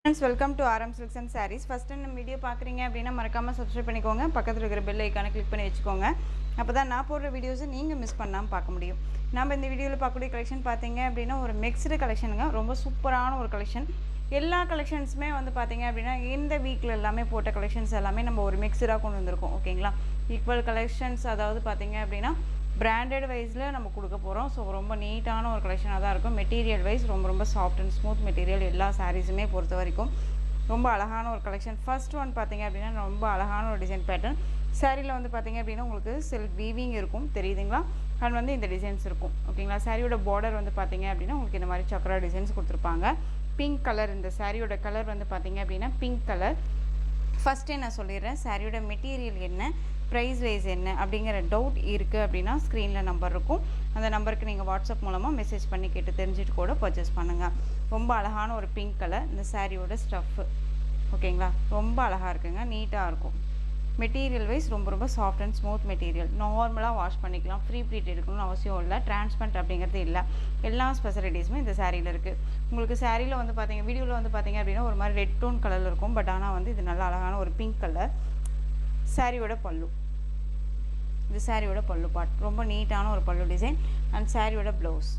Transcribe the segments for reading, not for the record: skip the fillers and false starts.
Friends, welcome to RM Silks and Sarees. First time நம்ம video பார்க்குறீங்க அப்படின்னா மறக்காமல் சப்ஸ்கிரைப் பண்ணிக்கோங்க. பக்கத்தில் இருக்கிற பெல் ஐக்கானை கிளிக் பண்ணி வச்சுக்கோங்க. அப்போ தான் நான் போடுற வீடியோஸை நீங்கள் மிஸ் பண்ணாமல் பார்க்க முடியும். நம்ம இந்த வீடியோவில் பார்க்கக்கூடிய கலெக்ஷன் பார்த்தீங்க அப்படின்னா ஒரு மிக்ஸ்டு கலெக்ஷனுங்க. ரொம்ப சூப்பரான ஒரு கலெக்ஷன். எல்லா கலெக்ஷன்ஸுமே வந்து பார்த்தீங்க அப்படின்னா இந்த வீக்கில் எல்லாமே போட்ட கலெக்ஷன்ஸ் எல்லாமே நம்ம ஒரு மிக்ஸ்டாக கொண்டு வந்திருக்கோம். ஓகேங்களா? ஈக்குவல் கலெக்ஷன்ஸ், அதாவது பார்த்தீங்க அப்படின்னா பிராண்டட் வைஸில் நம்ம கொடுக்க போகிறோம். ஸோ ரொம்ப நீட்டான ஒரு கலெக்ஷனாக தான் இருக்கும். மெட்டீரியல் வைஸ் ரொம்ப சாஃப்ட் அண்ட் ஸ்மூத் மெட்டீரியல். எல்லா சாரீஸுமே பொறுத்த வரைக்கும் ரொம்ப அழகான ஒரு கலெக்ஷன். ஃபர்ஸ்ட் ஒன் பார்த்தீங்க அப்படின்னா ரொம்ப அழகான ஒரு டிசைன் பேட்டர்ன். சாரியில் வந்து பார்த்தீங்க அப்படின்னா உங்களுக்கு சில்க் வீவிங் இருக்கும், தெரியுதுங்களா? அண்ட் வந்து இந்த டிசைன்ஸ் இருக்கும். ஓகேங்களா? சாரியோட பார்டர் வந்து பார்த்தீங்க அப்படின்னா உங்களுக்கு இந்த மாதிரி சக்கரா டிசைன்ஸ் கொடுத்துருப்பாங்க. பிங்க் கலர், இந்த சாரியோட கலர் வந்து பார்த்தீங்க அப்படின்னா பிங்க் கலர். ஃபஸ்ட்டே நான் சொல்லிடுறேன், சாரியோட மெட்டீரியல் என்ன, ப்ரைஸ் வைஸ் என்ன அப்படிங்கிற டவுட் இருக்குது அப்படின்னா ஸ்க்ரீனில் நம்பர் இருக்கும். அந்த நம்பருக்கு நீங்கள் வாட்ஸ்அப் மூலமாக மெசேஜ் பண்ணி கேட்டு தெரிஞ்சுட்டு கூட பர்ச்சேஸ் பண்ணுங்கள். ரொம்ப அழகான ஒரு பிங்க் கலர் இந்த சாரியோட ஸ்டஃப்பு. ஓகேங்களா? ரொம்ப அழகாக இருக்குங்க, நீட்டாக இருக்கும். மெட்டீரியல் வைஸ் ரொம்ப சாஃப்ட் அண்ட் ஸ்மூத் மெட்டீரியல். நார்மலாக வாஷ் பண்ணிக்கலாம், ஃப்ரீ ப்ளீட் எடுக்கணும்னு அவசியம் இல்லை. டிரான்ஸ்பரண்ட் அப்படிங்கிறது இல்லை. எல்லா ஸ்பெசிலிட்டிஸுமே இந்த சாரியில் இருக்குது. உங்களுக்கு சாரியில் வந்து பார்த்தீங்க, வீடியோவில் வந்து பார்த்தீங்க அப்படின்னா ஒரு மாதிரி ரெட் டோன் கலரில் இருக்கும். பட் ஆனால் வந்து இது நல்லா அழகான ஒரு பிங்க் கலர். சாரியோட பல்லு, இது சாரியோட பல்லு பார்ட். ரொம்ப நீட்டான ஒரு பல்லு டிசைன். அண்ட் சாரியோட ப்ளவுஸ்.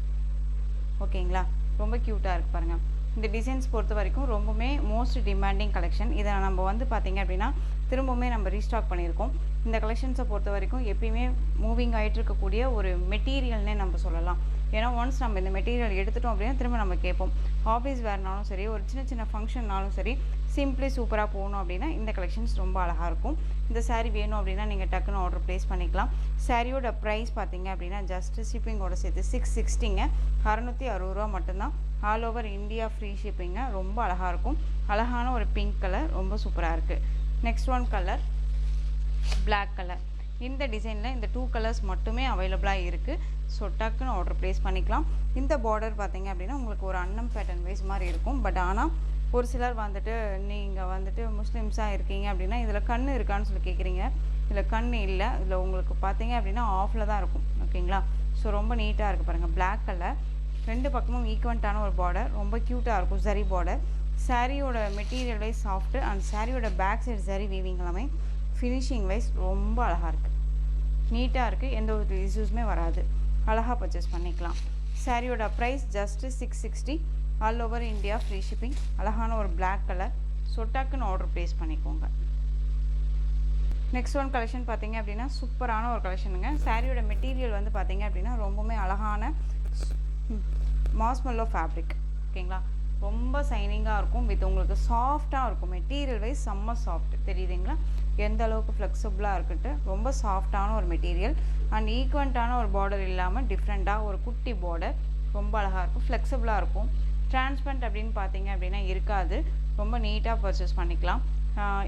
ஓகேங்களா? ரொம்ப க்யூட்டாக இருக்குது பாருங்கள். இந்த டிசைன்ஸ் பொறுத்த வரைக்கும் ரொம்பவுமே மோஸ்ட் டிமாண்டிங் கலெக்ஷன். இதை நம்ம வந்து பார்த்திங்க அப்படின்னா திரும்பவுமே நம்ம ரீஸ்டாக் பண்ணியிருக்கோம். இந்த கலெக்ஷன்ஸை பொறுத்த வரைக்கும் எப்பயுமே மூவிங் ஆகிட்டு இருக்கக்கூடிய ஒரு மெட்டீரியல்னே நம்ம சொல்லலாம். ஏன்னா ஒன்ஸ் நம்ம இந்த மெட்டீரியல் எடுத்துட்டோம் அப்படின்னா திரும்ப நம்ம கேட்போம். ஆஃபீஸ் வேர்னாலும் சரி, ஒரு சின்ன ஃபங்க்ஷன்னாலும் சரி, சிம்பிளி சூப்பராக போகணும் அப்படின்னா இந்த கலெக்ஷன்ஸ் ரொம்ப அழகாக இருக்கும். இந்த சாரீ வேணும் அப்படின்னா நீங்கள் டக்குன்னு ஆர்டர் ப்ளேஸ் பண்ணிக்கலாம். சாரியோட ப்ரைஸ் பார்த்தீங்க அப்படின்னா ஜஸ்ட்டு ஷிப்பிங்கோட சேர்த்து 660ங்க, 660 ரூபா மட்டும்தான். All over India free shipping. ரொம்ப அழகாக இருக்கும். அழகான ஒரு பிங்க் கலர், ரொம்ப சூப்பராக இருக்குது. Next one colour black colour. இந்த டிசைனில் இந்த 2 கலர்ஸ் மட்டுமே அவைலபிளாக இருக்குது. ஸோ டக்குன்னு ஆர்டர் ப்ளேஸ் பண்ணிக்கலாம். இந்த பார்டர் பார்த்தீங்க அப்படின்னா உங்களுக்கு ஒரு அன்னம் பேட்டர்ன் வைஸ் மாதிரி இருக்கும். பட் ஆனால் ஒரு சிலர் வந்துட்டு நீங்கள் வந்துட்டு முஸ்லீம்ஸாக இருக்கீங்க அப்படின்னா இதில் கண் இருக்கான்னு சொல்லி கேட்குறீங்க. இதில் கண் இல்லை. இதில் உங்களுக்கு பார்த்தீங்க அப்படின்னா ஆஃபில் தான் இருக்கும். ஓகேங்களா? ஸோ ரொம்ப நீட்டாக இருக்குது பாருங்கள். பிளாக் கலர், ரெண்டு பக்கமும் ஈக்குவன்ட்டான ஒரு பார்டர், ரொம்ப க்யூட்டாக இருக்கும். சரி பார்டர். சாரியோட மெட்டீரியல் வைஸ் சாஃப்ட்டு. அண்ட் சாரியோட பேக் சைடு சரி வீவிங் எல்லாமே ஃபினிஷிங் வைஸ் ரொம்ப அழகாக இருக்குது, நீட்டாக இருக்குது. எந்த ஒரு இஷ்யூஸுமே வராது. அழகாக பர்ச்சேஸ் பண்ணிக்கலாம். சாரியோட price just 660. All over India free shipping. அழகான ஒரு பிளாக் கலர். சொட்டாக்குன்னு ஆர்டர் ப்ளேஸ் பண்ணிக்கோங்க. நெக்ஸ்ட் ஒன் கலெக்ஷன் பார்த்தீங்க அப்படின்னா சூப்பரான ஒரு கலெக்ஷனுங்க. சாரியோட மெட்டீரியல் வந்து பார்த்தீங்க அப்படின்னா ரொம்பவுமே அழகான மாஸ்மெல்லோ ஃபேப்ரிக். ஓகேங்களா? ரொம்ப சைனிங்காக இருக்கும். வித் உங்களுக்கு சாஃப்டாக இருக்கும். மெட்டீரியல் வைஸ் செம்ம சாஃப்ட், தெரியுதுங்களா? எந்த அளவுக்கு ஃப்ளெக்சிபிளாக இருக்குன்ட்டு. ரொம்ப சாஃப்டான ஒரு மெட்டீரியல். அண்ட் ஈக்குவன்ட்டான ஒரு பார்டர் இல்லாமல் டிஃப்ரெண்ட்டாக ஒரு குட்டி பார்டர். ரொம்ப அழகாக இருக்கும், ஃப்ளெக்சிபிளாக இருக்கும். டிரான்ஸ்பரண்ட் அப்படின்னு பார்த்தீங்க அப்படின்னா இருக்காது. ரொம்ப நீட்டாக பர்ச்சேஸ் பண்ணிக்கலாம்.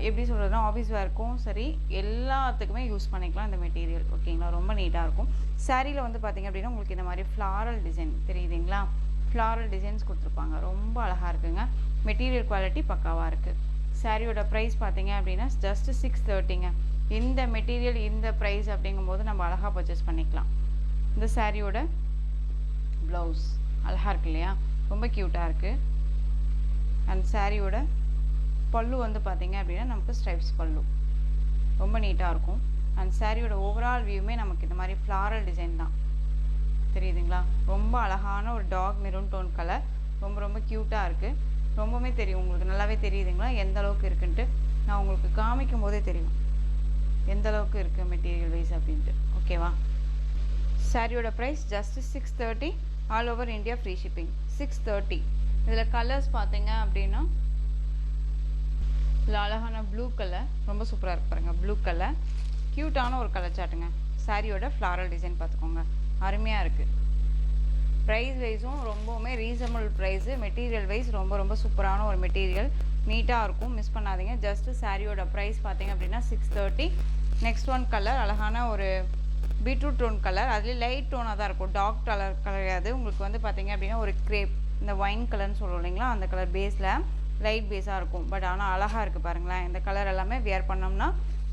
எப்படி சொல்கிறதுனா ஆஃபீஸ் வேர்க்கும் சரி, எல்லாத்துக்குமே யூஸ் பண்ணிக்கலாம் இந்த மெட்டீரியல். ஓகேங்களா? ரொம்ப நீட்டாக இருக்கும். சாரியில் வந்து பார்த்திங்க அப்படின்னா உங்களுக்கு இந்த மாதிரி ஃப்ளாரல் டிசைன், தெரியுதுங்களா? ஃப்ளாரல் டிசைன்ஸ் கொடுத்துருப்பாங்க. ரொம்ப அழகாக இருக்குங்க. மெட்டீரியல் குவாலிட்டி பக்காவாக இருக்குது. சாரியோட ப்ரைஸ் பார்த்தீங்க அப்படின்னா ஜஸ்ட்டு 630ங்க. இந்த மெட்டீரியல் இந்த ப்ரைஸ் அப்படிங்கும்போது நம்ம அழகாக பர்ச்சேஸ் பண்ணிக்கலாம். இந்த சாரியோட ப்ளவுஸ் அழகாக இருக்கு இல்லையா? ரொம்ப க்யூட்டாக இருக்குது. அண்ட் சாரியோட பல்லு வந்து பார்த்தீங்க அப்படின்னா நமக்கு ஸ்ட்ரைப்ஸ் பல்லு, ரொம்ப நீட்டாக இருக்கும். அண்ட் சாரியோட ஓவரால் வியூமே நமக்கு இந்த மாதிரி ஃப்ளாரல் டிசைன் தான், தெரியுதுங்களா? ரொம்ப அழகான ஒரு டார்க் மெரூன் டோன் கலர். ரொம்ப க்யூட்டாக இருக்குது. ரொம்பவுமே தெரியும் உங்களுக்கு, நல்லாவே தெரியுதுங்களா எந்த அளவுக்கு இருக்குன்ட்டு. நான் உங்களுக்கு காமிக்கும் போதே தெரியும் எந்த அளவுக்கு இருக்குது மெட்டீரியல் வைஸ் அப்படின்ட்டு. ஓகேவா? சாரியோட price just 630. All over India free shipping. 630. இதில் கலர்ஸ் பார்த்தீங்க அப்படின்னா இதில் அழகான ப்ளூ கலர், ரொம்ப சூப்பராக இருக்கு பாருங்கள். ப்ளூ கலர் க்யூட்டான ஒரு கலர் சாட்டுங்க. சாரியோட ஃப்ளாரல் டிசைன் பார்த்துக்கோங்க, அருமையாக இருக்குது. ப்ரைஸ் வைஸும் ரொம்பவுமே ரீசனபிள் ப்ரைஸு. மெட்டீரியல் வைஸ் ரொம்ப சூப்பரான ஒரு மெட்டீரியல், நீட்டாக இருக்கும். மிஸ் பண்ணாதீங்க. ஜஸ்ட்டு சாரியோட ப்ரைஸ் பார்த்தீங்க அப்படின்னா 630. நெக்ஸ்ட் ஒன் கலர் அழகான ஒரு பீட்ரூட் டோன் கலர். அதுலேயே லைட் டோனாக தான் இருக்கும், டார்க் கலர் கிடையாது. உங்களுக்கு வந்து பார்த்தீங்க அப்படின்னா ஒரு கிரேப், இந்த ஒயின் கலர்னு சொல்லுவோம் இல்லைங்களா, அந்த கலர் பேஸில் லைட் பேஸாக இருக்கும். பட் ஆனால் அழகாக இருக்குது பாருங்களேன். இந்த கலர் எல்லாமே வியர் பண்ணோம்னா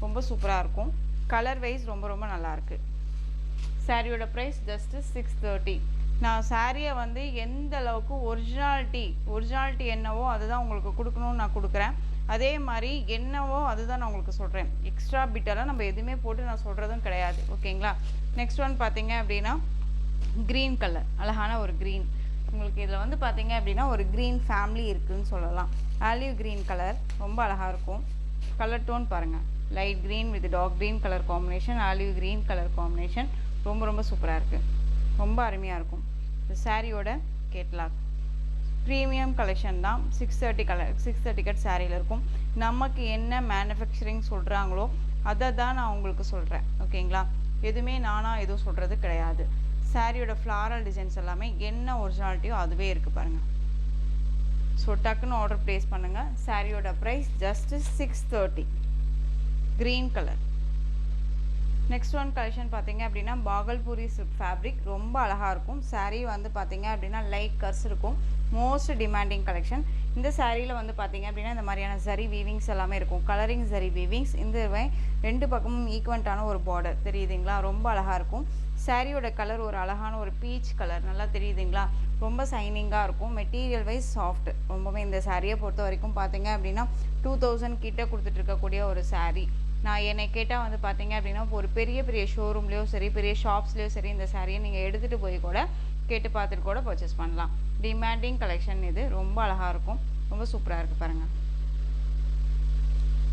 ரொம்ப சூப்பராக இருக்கும். கலர் வைஸ் ரொம்ப நல்லாயிருக்கு. சாரியோட ப்ரைஸ் ஜஸ்ட்டு 630. நான் சாரியை வந்து எந்த அளவுக்கு ஒரிஜினாலிட்டி என்னவோ அதுதான் உங்களுக்கு கொடுக்கணும்னு நான் கொடுக்குறேன். அதே மாதிரி என்னவோ அதுதான் நான் உங்களுக்கு சொல்கிறேன். எக்ஸ்ட்ரா பிட்டெல்லாம் நம்ம எதுவுமே போட்டு நான் சொல்கிறதும் கிடையாது. ஓகேங்களா? நெக்ஸ்ட் ஒன் பார்த்தீங்க அப்படின்னா க்ரீன் கலர், அழகான ஒரு க்ரீன். உங்களுக்கு இதில் வந்து பார்த்தீங்க அப்படின்னா ஒரு க்ரீன் ஃபேமிலி இருக்குதுன்னு சொல்லலாம். ஆலிவ் க்ரீன் கலர் ரொம்ப அழகாக இருக்கும். கலர் டோன் பாருங்கள், light green with dark green colour combination, olive green colour combination. ரொம்ப ரொம்ப சூப்பராக இருக்குது, ரொம்ப அருமையாக இருக்கும். இந்த சாரியோட கேட்லாக் ப்ரீமியம் கலெக்ஷன் தான். 630 கட் சாரியில் இருக்கும். நமக்கு என்ன மேனுஃபேக்சரிங் சொல்கிறாங்களோ அதை தான் நான் உங்களுக்கு சொல்கிறேன். ஓகேங்களா? எதுவுமே நானாக எதுவும் சொல்கிறது கிடையாது. சாரியோட ஃப்ளாரல் டிசைன்ஸ் எல்லாமே என்ன ஒரிஜினாலிட்டியோ அதுவே இருக்குது பாருங்கள். ஸோ டக்குன்னு ஆர்டர் ப்ளேஸ் பண்ணுங்கள். சாரியோட price just 630. Green colour. Next one collection பார்த்தீங்க அப்படின்னா பாகல்பூரி சில்க் ஃபேப்ரிக். ரொம்ப அழகாக இருக்கும். சாரீ வந்து பார்த்தீங்க அப்படின்னா லைட் கர்ஸ் இருக்கும். Most demanding collection. இந்த சாரியில் வந்து பார்த்தீங்க அப்படின்னா இந்த மாதிரியான ஜரி வீவிங்ஸ் எல்லாமே இருக்கும். Colouring zari weavings. இந்த ரெண்டு பக்கமும் ஈக்குவன்ட்டான ஒரு பார்டர் தெரியுதுங்களா? ரொம்ப அழகாக இருக்கும். சாரியோட கலர் ஒரு அழகான ஒரு பீச் கலர், நல்லா தெரியுதுங்களா? ரொம்ப சைனிங்காக இருக்கும். Material wise soft. ரொம்பவே இந்த சாரியை பொறுத்த வரைக்கும் பார்த்தீங்க அப்படின்னா 2000 கிட்ட கொடுத்துட்ருக்கக்கூடிய ஒரு சாரீ. நான் என்னை கேட்டால் வந்து பார்த்தீங்க அப்படின்னா ஒரு பெரிய ஷோரூம்லேயோ சரி, பெரிய ஷாப்ஸ்லேயோ சரி, இந்த சாரியை நீங்கள் எடுத்துகிட்டு போய் கூட கேட்டு பார்த்துட்டு கூட பர்ச்சேஸ் பண்ணலாம். டிமாண்டிங் கலெக்ஷன் இது. ரொம்ப அழகாக இருக்கும். ரொம்ப சூப்பராக இருக்குது பாருங்கள்.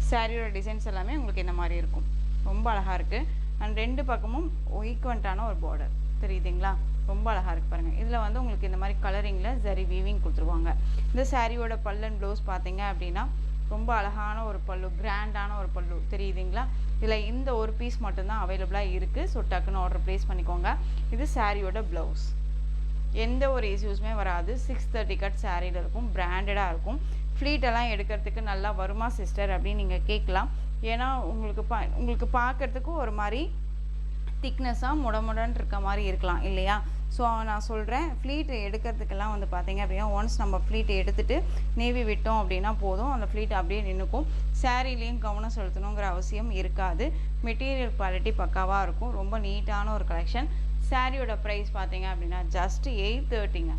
சாரியோட டிசைன்ஸ் எல்லாமே உங்களுக்கு இந்த மாதிரி இருக்கும். ரொம்ப அழகாக இருக்குது. அண்ட் ரெண்டு பக்கமும் ஈக்குவன்ட்டான ஒரு பார்டர் தெரியுதுங்களா? ரொம்ப அழகாக இருக்குது பாருங்கள். இதில் வந்து உங்களுக்கு இந்த மாதிரி கலரிங்கில் ஜரி வீவிங் கொடுத்துருவாங்க. இந்த சாரியோட பல்லன் ப்ளவுஸ் பார்த்தீங்க அப்படின்னா ரொம்ப அழகான ஒரு பல்லு, கிராண்டான ஒரு பல்லு தெரியுதுங்களா? இதில் இந்த ஒரு பீஸ் மட்டும்தான் அவைலபிளாக இருக்குது. ஸோ டக்குன்னு ஆர்டர் ப்ளேஸ் பண்ணிக்கோங்க. இது சாரியோட ப்ளவுஸ். எந்த ஒரு இஷ்யூஸுமே வராது. 630 கட் சாரியில் இருக்கும். பிராண்டடாக இருக்கும். ஃப்ளீட்டெல்லாம் எடுக்கிறதுக்கு நல்லா வருமா சிஸ்டர் அப்படின்னு நீங்கள் கேட்கலாம். ஏன்னா உங்களுக்கு பார்க்குறதுக்கு ஒரு மாதிரி திக்னஸாக முடமுடன்னு இருக்க மாதிரி இருக்கலாம் இல்லையா? ஸோ நான் சொல்கிறேன், ஃப்ளீட் எடுக்கிறதுக்கெல்லாம் வந்து பார்த்தீங்க அப்படின்னா ஒன்ஸ் நம்ம ஃப்ளீட் எடுத்துகிட்டு நேவி விட்டோம் அப்படின்னா போதும், அந்த ஃப்ளீட் அப்படியே நின்றுக்கும். சாரீலேயும் கவனம் செலுத்தணுங்கிற அவசியம் இருக்காது. மெட்டீரியல் குவாலிட்டி பக்காவாக இருக்கும். ரொம்ப நீட்டான ஒரு கலெக்ஷன். சாரியோட ப்ரைஸ் பார்த்தீங்க அப்படின்னா ஜஸ்ட் 830ங்க.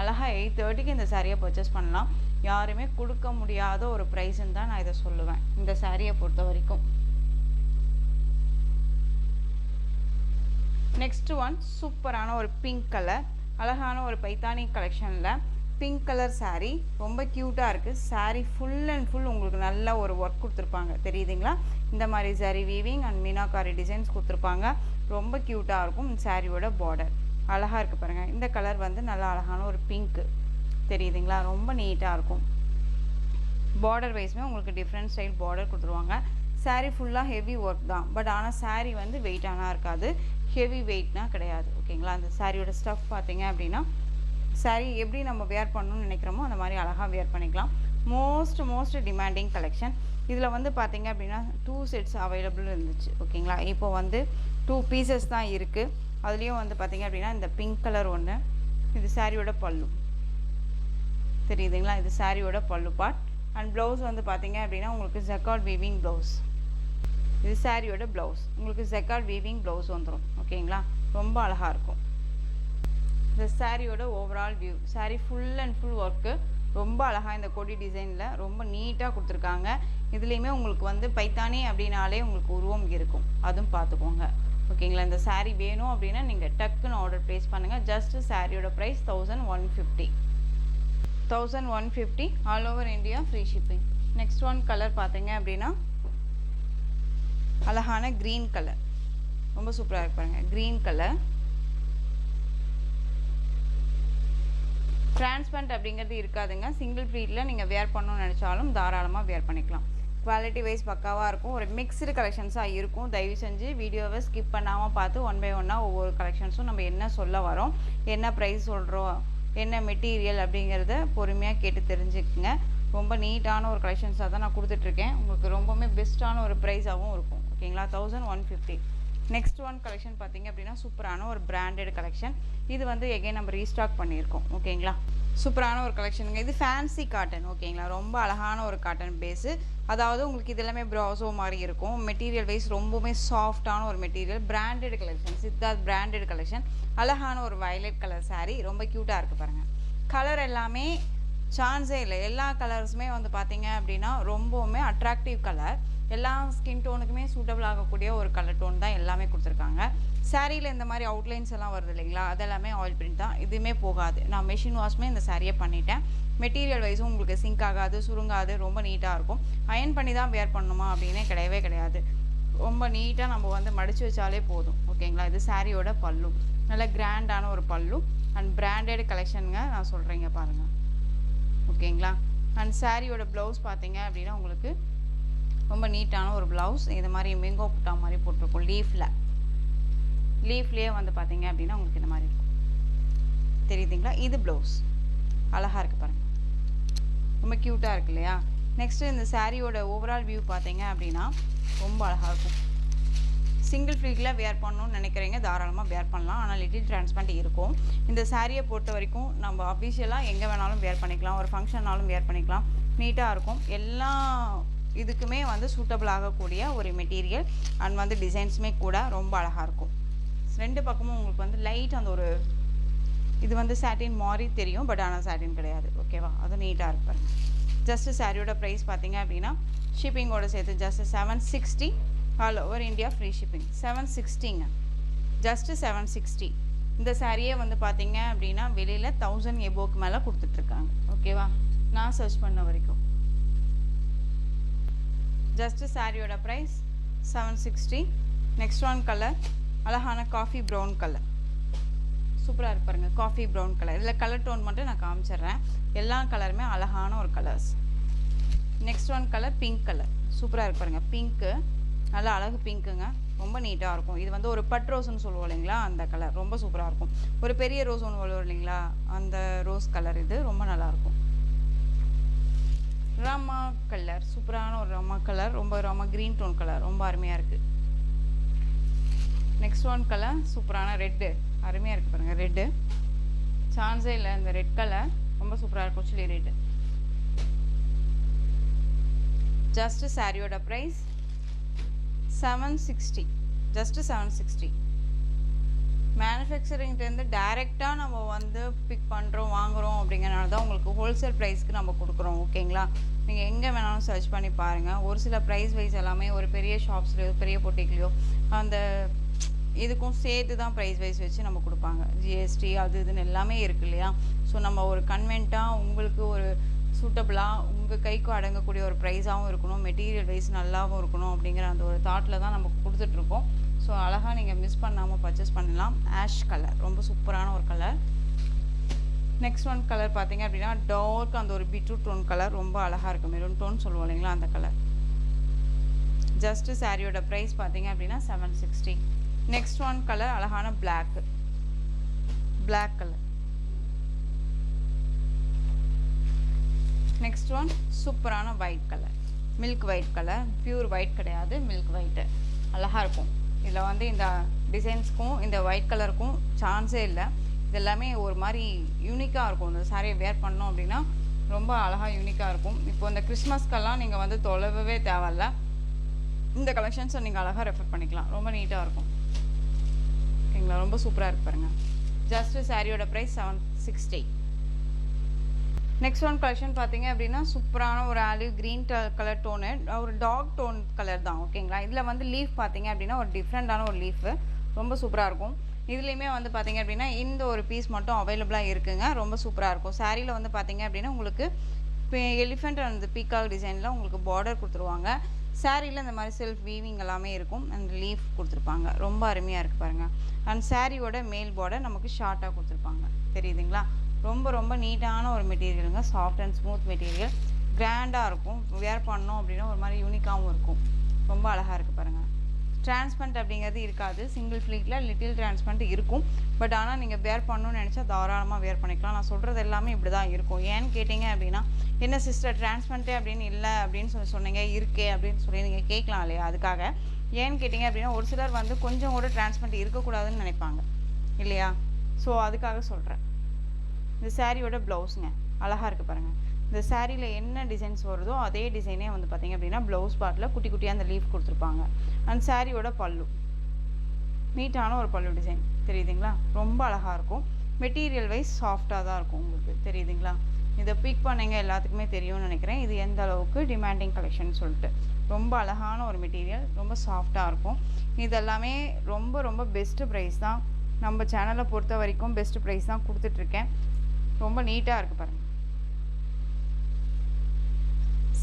அழகாக 830க்கு இந்த சாரியை பர்ச்சேஸ் பண்ணலாம். யாருமே கொடுக்க முடியாத ஒரு ப்ரைஸுன்னு தான் நான் இதை சொல்லுவேன் இந்த சாரியை பொறுத்த வரைக்கும். நெக்ஸ்ட் ஒன் சூப்பரான ஒரு பிங்க் கலர், அழகான ஒரு பைத்தானி கலெக்ஷனில் பிங்க் கலர் சாரீ. ரொம்ப க்யூட்டாக இருக்குது. சாரீ ஃபுல் அண்ட் ஃபுல் உங்களுக்கு நல்ல ஒரு ஒர்க் கொடுத்துருப்பாங்க தெரியுதுங்களா? இந்த மாதிரி zari weaving and meenakari designs கொடுத்துருப்பாங்க. ரொம்ப க்யூட்டாக இருக்கும். சாரியோட பார்டர் அழகாக இருக்குது பாருங்கள். இந்த கலர் வந்து நல்லா அழகான ஒரு பிங்க்கு தெரியுதுங்களா? ரொம்ப நீட்டாக இருக்கும். பார்டர் வைஸுமே உங்களுக்கு டிஃப்ரெண்ட் ஸ்டைல் பார்டர் கொடுத்துருவாங்க. சாரீ ஃபுல்லாக ஹெவி ஒர்க் தான். பட் ஆனால் சாரீ வந்து வெயிட்டானா இருக்காது. ஹெவி வெயிட்னா கிடையாது. ஓகேங்களா? அந்த சாரியோட ஸ்டஃப் பார்த்தீங்க அப்படின்னா சாரீ எப்படி நம்ம வேர் பண்ணணும்னு நினைக்கிறோமோ அந்த மாதிரி அழகாக வேர் பண்ணிக்கலாம். Most demanding collection. இதில் வந்து பார்த்தீங்க அப்படின்னா 2 செட்ஸ் அவைலபிள் இருந்துச்சு. ஓகேங்களா? இப்போ வந்து 2 பீசஸ் தான் இருக்குது. அதுலேயும் வந்து பார்த்தீங்க அப்படின்னா இந்த பிங்க் கலர் ஒன்று. இது சாரியோட பல்லு தெரியுதுங்களா? இது சாரியோட பல்லு பார்ட். அண்ட் ப்ளவுஸ் வந்து பார்த்தீங்க அப்படின்னா உங்களுக்கு ஜக்கார்ட் வீவிங் ப்ளவுஸ். இது சாரியோட ப்ளவுஸ். உங்களுக்கு ஜக்கார்ட் வீவிங் ப்ளவுஸ் வந்துடும். ஓகேங்களா? ரொம்ப அழகாக இருக்கும். இந்த சாரியோட overall view. Sari full and full work. ரொம்ப அழகாக இந்த கொடி டிசைனில் ரொம்ப நீட்டாக கொடுத்துருக்காங்க. இதுலேயுமே உங்களுக்கு வந்து பைத்தானி அப்படின்னாலே உங்களுக்கு உருவம் இருக்கும். அதுவும் பார்த்துக்கோங்க. ஓகேங்களா? இந்த சாரீ வேணும் அப்படின்னா நீங்கள் டக்குன்னு ஆர்டர் ப்ளேஸ் பண்ணுங்கள். ஜஸ்ட் சாரியோட price 1150. 1150 all over India free shipping. Next one colour பார்த்தீங்க அப்படின்னா அழகான க்ரீன் கலர். ரொம்ப சூப்பராக இருக்கு பாருங்கள். க்ரீன் கலர் டிரான்ஸ்பரண்ட் அப்படிங்கிறது இருக்காதுங்க. சிங்கிள் ப்ளீட்டில் நீங்கள் வேர் பண்ணணும்னு நினச்சாலும் தாராளமாக வேர் பண்ணிக்கலாம். குவாலிட்டி வைஸ் பக்காவாக இருக்கும். ஒரு மிக்ஸ்டு கலெக்ஷன்ஸாக இருக்கும். தயவு செஞ்சு வீடியோவை ஸ்கிப் பண்ணாமல் பார்த்து 1 by 1 ஒவ்வொரு கலெக்ஷன்ஸும் நம்ம என்ன சொல்ல வரோம், என்ன ப்ரைஸ் சொல்கிறோம், என்ன மெட்டீரியல் அப்படிங்கிறத பொறுமையாக கேட்டு தெரிஞ்சுக்குங்க. ரொம்ப நீட்டான ஒரு கலெக்ஷன்ஸாக தான் நான் கொடுத்துட்ருக்கேன். உங்களுக்கு ரொம்பவுமே பெஸ்ட்டான ஒரு ப்ரைஸாகவும் இருக்கும். ஓகேங்களா? 1150. நெக்ஸ்ட் ஒன் கலெக்ஷன் பார்த்தீங்க அப்படின்னா சூப்பரான ஒரு பிராண்டட் கலெக்ஷன். இது வந்து எகைன் நம்ம ரீஸ்டாக் பண்ணியிருக்கோம். ஓகேங்களா? சூப்பரான ஒரு கலெக்ஷனுங்க. இது ஃபேன்சி காட்டன் ஓகேங்களா. ரொம்ப அழகான ஒரு காட்டன் பேஸு. அதாவது உங்களுக்கு இது எல்லாமே ப்ராசோ மாரி இருக்கும். மெட்டீரியல் வைஸ் ரொம்பவுமே சாஃப்ட்டான ஒரு material. Branded collection. Siddharth branded collection. அழகான ஒரு வயலட் கலர் சாரீ. ரொம்ப க்யூட்டாக இருக்குது பாருங்கள். கலர் எல்லாமே சான்ஸே இல்லை. எல்லா கலர்ஸுமே வந்து பார்த்தீங்க அப்படின்னா ரொம்பவுமே அட்ராக்டிவ் கலர். எல்லா ஸ்கின் டோனுக்குமே சூட்டபிள் ஆகக்கூடிய ஒரு கலர் டோன் தான் எல்லாமே கொடுத்துருக்காங்க. சாரியில் இந்த மாதிரி அவுட்லைன்ஸ் எல்லாம் வருது இல்லைங்களா, அதெல்லாமே ஆயில் பிரிண்ட் தான். இதுவுமே போகாது. நான் மெஷின் வாஷ்மே இந்த சாரியை பண்ணிட்டேன். மெட்டீரியல் வைஸும் உங்களுக்கு சிங்க் ஆகாது, சுருங்காது, ரொம்ப நீட்டாக இருக்கும். அயன் பண்ணி தான் வேர் பண்ணணுமா அப்படின்னே கிடையவே கிடையாது. ரொம்ப நீட்டாக நம்ம வந்து மடித்து வச்சாலே போதும் ஓகேங்களா. இது சாரியோட பல்லு. நல்ல கிராண்டான ஒரு பல்லு அண்ட் பிராண்டட் கலெக்ஷனுங்க. நான் சொல்கிறேங்க பாருங்கள் ஓகேங்களா. அண்ட் சாரியோட ப்ளவுஸ் பார்த்தீங்க அப்படின்னா உங்களுக்கு ரொம்ப நீட்டான ஒரு ப்ளவுஸ். இது மாதிரி மேங்கோ புட்டா மாதிரி போட்டிருக்கும். லீஃப்லேயே வந்து பார்த்தீங்க அப்படின்னா உங்களுக்கு இந்த மாதிரி இருக்கும். தெரியுதுங்களா. இது ப்ளவுஸ் அழகாக இருக்குது பாருங்கள். ரொம்ப க்யூட்டாக இருக்குது இல்லையா. நெக்ஸ்ட்டு இந்த சாரியோட ஓவரால் வியூ பார்த்தீங்க அப்படின்னா ரொம்ப அழகாக இருக்கும். சிங்கிள் ஃப்ளீட்டில் வேர் பண்ணணும்னு நினைக்கிறீங்க, தாராளமாக வேர் பண்ணலாம். ஆனால் லிட்டில் டிரான்ஸ்பரண்ட் இருக்கும். இந்த சாரியை பொறுத்த வரைக்கும் நம்ம அஃபிஷியலாக எங்கே வேணாலும் வேர் பண்ணிக்கலாம். ஒரு ஃபங்க்ஷன்னாலும் வேர் பண்ணிக்கலாம். நீட்டாக இருக்கும். எல்லா இதுக்குமே வந்து சூட்டபிள் ஆகக்கூடிய ஒரு மெட்டீரியல் அண்ட் வந்து டிசைன்ஸுமே கூட ரொம்ப அழகாக இருக்கும். ரெண்டு பக்கமும் உங்களுக்கு வந்து லைட் அந்த ஒரு இது வந்து சாட்டின் மாதிரி தெரியும், பட் ஆனால் சாட்டின் கிடையாது ஓகேவா. அது நீட்டாக இருப்பாரு. ஜஸ்ட்டு சாரியோட ப்ரைஸ் பார்த்தீங்க அப்படின்னா ஷிப்பிங்கோட சேர்த்து just 760. All over India free shipping. 760ங்க. ஜஸ்ட்டு 760. இந்த சாரியே வந்து பார்த்தீங்க அப்படின்னா வெளியில் 1000 எபோக்கு மேலே கொடுத்துட்ருக்காங்க ஓகேவா, நான் சர்ச் பண்ண வரைக்கும். ஜஸ்ட்டு சாரியோட ப்ரைஸ் 760. நெக்ஸ்ட் ஒன் கலர் அழகான காஃபி ப்ரௌன் கலர். சூப்பராக இருக்கு பாருங்க. Coffee brown colour. இதில் கலர் டோன் மட்டும் நான் காமிச்சிட்றேன். எல்லா கலருமே அழகான ஒரு colours. Next one colour pink colour. சூப்பராக இருக்கு பாருங்க. பிங்க்கு நல்லா அழகு பிங்க்குங்க. ரொம்ப நீட்டாக இருக்கும். இது வந்து ஒரு பட் ரோஸ்ன்னு சொல்லுவோம் இல்லைங்களா, அந்த கலர் ரொம்ப சூப்பராக இருக்கும். ஒரு பெரிய ரோஸ் ஒன்று வரும் இல்லைங்களா, அந்த ரோஸ் கலர் இது ரொம்ப நல்லாயிருக்கும். ராமா கலர். சூப்பரான ஒரு ராமா கலர். ரொம்ப ராமா க்ரீன் டோன் கலர். ரொம்ப அருமையாக இருக்குது. நெக்ஸ்ட் ஒன் கலர் சூப்பரான ரெட்டு. அருமையாக இருக்குது பாருங்கள். ரெட்டு சான்ஸே இல்லை. இந்த ரெட் கலர் ரொம்ப சூப்பராக இருக்கும். Chilli red. ஜஸ்ட்டு சாரியோட ப்ரைஸ் 760. ஜஸ்ட்டு 760. மேனுஃபேக்சரிங்லேருந்து டைரெக்டாக நம்ம வந்து பிக் பண்ணுறோம் வாங்குகிறோம் அப்படிங்கிறனால தான் உங்களுக்கு ஹோல்சேல் ப்ரைஸ்க்கு நம்ம கொடுக்குறோம் ஓகேங்களா. நீங்கள் எங்கே வேணாலும் சர்ச் பண்ணி பாருங்கள். ஒரு சில ப்ரைஸ் வைஸ் எல்லாமே ஒரு பெரிய ஷாப்ஸ்லையோ பெரிய பொட்டிக்லையோ அந்த இதுக்கும் சேர்த்து தான் ப்ரைஸ் வைஸ் வச்சு நம்ம கொடுப்பாங்க. ஜிஎஸ்டி அது இதுன்னு எல்லாமே இருக்குது இல்லையா. ஸோ நம்ம ஒரு கன்வென்ட்டாக உங்களுக்கு ஒரு சூட்டபிளாக உங்கள் கைக்கு அடங்கக்கூடிய ஒரு ப்ரைஸாகவும் இருக்கணும், மெட்டீரியல் வைஸ் நல்லாவும் இருக்கணும் அப்படிங்கிற அந்த ஒரு தாட்டில் தான் நம்ம கொடுத்துட்ருக்கோம். ஸோ அழகாக நீங்கள் மிஸ் பண்ணாமல் பர்ச்சேஸ் பண்ணலாம். ஆஷ் கலர் ரொம்ப சூப்பரான ஒரு கலர். நெக்ஸ்ட் ஒன் கலர் பார்த்தீங்க அப்படின்னா டார்க் அந்த ஒரு பீட்ரூட் டோன் கலர். ரொம்ப அழகாக இருக்குது. மெரூன் டோன் சொல்லுவோம் இல்லைங்களா, அந்த கலர். ஜஸ்ட்டு சாரியோட ப்ரைஸ் பார்த்தீங்க அப்படின்னா 760. நெக்ஸ்ட் ஒன் கலர் அழகான பிளாக் கலர். நெக்ஸ்ட் ஒன் சூப்பரான white colour. Milk white colour. Pure white கிடையாது, மில்க் ஒயிட்டு. அழகாக இருக்கும். இதில் வந்து இந்த டிசைன்ஸ்க்கும் இந்த ஒயிட் கலருக்கும் சான்ஸே இல்லை. இது எல்லாமே ஒரு மாதிரி யூனிக்காக இருக்கும். இந்த சாரியை வேர் பண்ணோம் அப்படின்னா ரொம்ப அழகாக யூனிக்காக இருக்கும். இப்போ இந்த கிறிஸ்மஸ்க்கெல்லாம் நீங்கள் வந்து தொலைவே தேவையில்ல. இந்த கலெக்ஷன்ஸை நீங்கள் அழகாக ரெஃபர் பண்ணிக்கலாம். ரொம்ப நீட்டாக இருக்கும் ஓகேங்களா. ரொம்ப சூப்பராக இருக்கு பாருங்கள். ஜஸ்ட்டு சாரியோட ப்ரைஸ் 760. நெக்ஸ்ட் ஒன் கலெக்ஷன் பார்த்தீங்க அப்படின்னா சூப்பரான ஒரு ஆலிவ் க்ரீன் கலர் டோனு, ஒரு டார்க் டோன் கலர் தான் ஓகேங்களா. இதில் வந்து லீஃப் பார்த்தீங்க அப்படின்னா ஒரு டிஃப்ரெண்ட்டான ஒரு லீஃபு. ரொம்ப சூப்பராக இருக்கும். இதுலேயுமே வந்து பார்த்தீங்க அப்படின்னா இந்த ஒரு பீஸ் மட்டும் அவைலபிளாக இருக்குங்க. ரொம்ப சூப்பராக இருக்கும். சாரியில் வந்து பார்த்தீங்க அப்படின்னா உங்களுக்கு எலிஃபெண்ட் அந்த பீகாக் டிசைனில் உங்களுக்கு பார்டர் கொடுத்துருவாங்க. சாரியில் இந்த மாதிரி செல்ஃப் வீவிங் எல்லாமே இருக்கும். அண்ட் லீஃப் கொடுத்துருப்பாங்க. ரொம்ப அருமையாக இருக்குது பாருங்கள். அண்ட் சாரியோட மேல் பார்டர் நமக்கு ஷார்ட்டாக கொடுத்துருப்பாங்க. தெரியுதுங்களா. ரொம்ப ரொம்ப நீட்டான ஒரு மெட்டீரியலுங்க. Soft and smooth material. கிராண்டாக இருக்கும். வேர் பண்ணோம் அப்படின்னா ஒரு மாதிரி யூனிக்காகவும் இருக்கும். ரொம்ப அழகாக இருக்குது பாருங்கள். டிரான்ஸ்பரண்ட் அப்படிங்கிறது இருக்காது. சிங்கிள் ஃப்ளீட்டில் லிட்டில் டிரான்ஸ்பரண்ட் இருக்கும். பட் ஆனால் நீங்கள் வேர் பண்ணணும்னு நினச்சா தாராளமாக வேர் பண்ணிக்கலாம். நான் சொல்கிறது எல்லாமே இப்படி தான் இருக்கும். ஏன்னு கேட்டிங்க அப்படின்னா என்ன சிஸ்டர் டிரான்ஸ்பரண்ட்டே அப்படின்னு இல்லை அப்படின்னு சொன்னீங்க, இருக்கே அப்படின்னு சொல்லி நீங்கள் கேட்கலாம் இல்லையா. அதுக்காக ஏன்னு கேட்டிங்க அப்படின்னா ஒரு சிலர் வந்து கொஞ்சம் கூட டிரான்ஸ்பரண்ட் இருக்கக்கூடாதுன்னு நினைப்பாங்க இல்லையா. ஸோ அதுக்காக சொல்கிறேன். இந்த சாரியோட ப்ளவுஸுங்க அழகாக இருக்குது பாருங்கள். இந்த சாரியில் என்ன டிசைன்ஸ் வருதோ அதே டிசைனே வந்து பார்த்திங்க அப்படின்னா ப்ளவுஸ் பார்ட்டில் குட்டி குட்டியாக அந்த லீஃப் கொடுத்துருப்பாங்க. அண்ட் சாரியோட பல்லு நீட்டான ஒரு பல்லு டிசைன் தெரியுதுங்களா, ரொம்ப அழகாக இருக்கும். மெட்டீரியல் வைஸ் சாஃப்டாக தான் இருக்கும் உங்களுக்கு தெரியுதுங்களா. இதை பிக் பண்ணிங்க எல்லாத்துக்குமே தெரியும்னு நினைக்கிறேன் இது எந்த அளவுக்கு டிமாண்டிங் கலெக்ஷன் சொல்லிட்டு. ரொம்ப அழகான ஒரு மெட்டீரியல், ரொம்ப சாஃப்டாக இருக்கும். இதெல்லாமே ரொம்ப ரொம்ப பெஸ்ட்டு ப்ரைஸ் தான். நம்ம சேனலை பொறுத்த வரைக்கும் பெஸ்ட்டு ப்ரைஸ் தான் கொடுத்துட்ருக்கேன். ரொம்ப நீட்டாக இருக்குது பாருங்கள்.